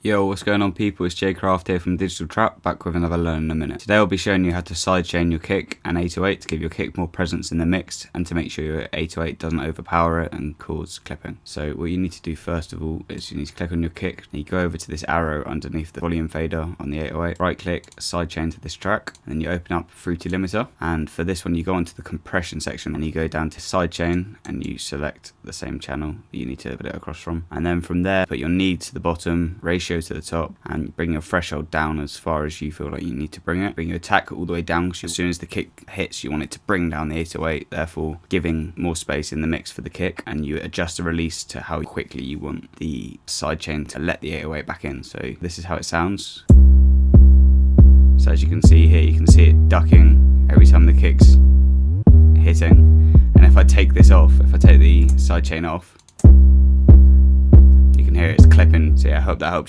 Yo, what's going on people, it's Jay Craft here from Digital Trap, back with another Learn in a Minute. Today I'll be showing you how to sidechain your kick and 808 to give your kick more presence in the mix and to make sure your 808 doesn't overpower it and cause clipping. So what you need to do first of all is you need to click on your kick, and you go over to this arrow underneath the volume fader on the 808, right click, sidechain to this track, and then you open up Fruity Limiter, and for this one you go onto the compression section and you go down to sidechain and you select the same channel that you need to put it across from, and then from there put your need to the bottom, ratio to the top, and bring your threshold down as far as you feel like you need to bring it. Bring your attack all the way down, because as soon as the kick hits you want it to bring down the 808, therefore giving more space in the mix for the kick, and you adjust the release to how quickly you want the sidechain to let the 808 back in. So this is how it sounds. So as you can see here, you can see it ducking every time the kick's hitting, and if I take this off, if I take the sidechain off, you can hear it's clipping. So yeah, I hope that helps.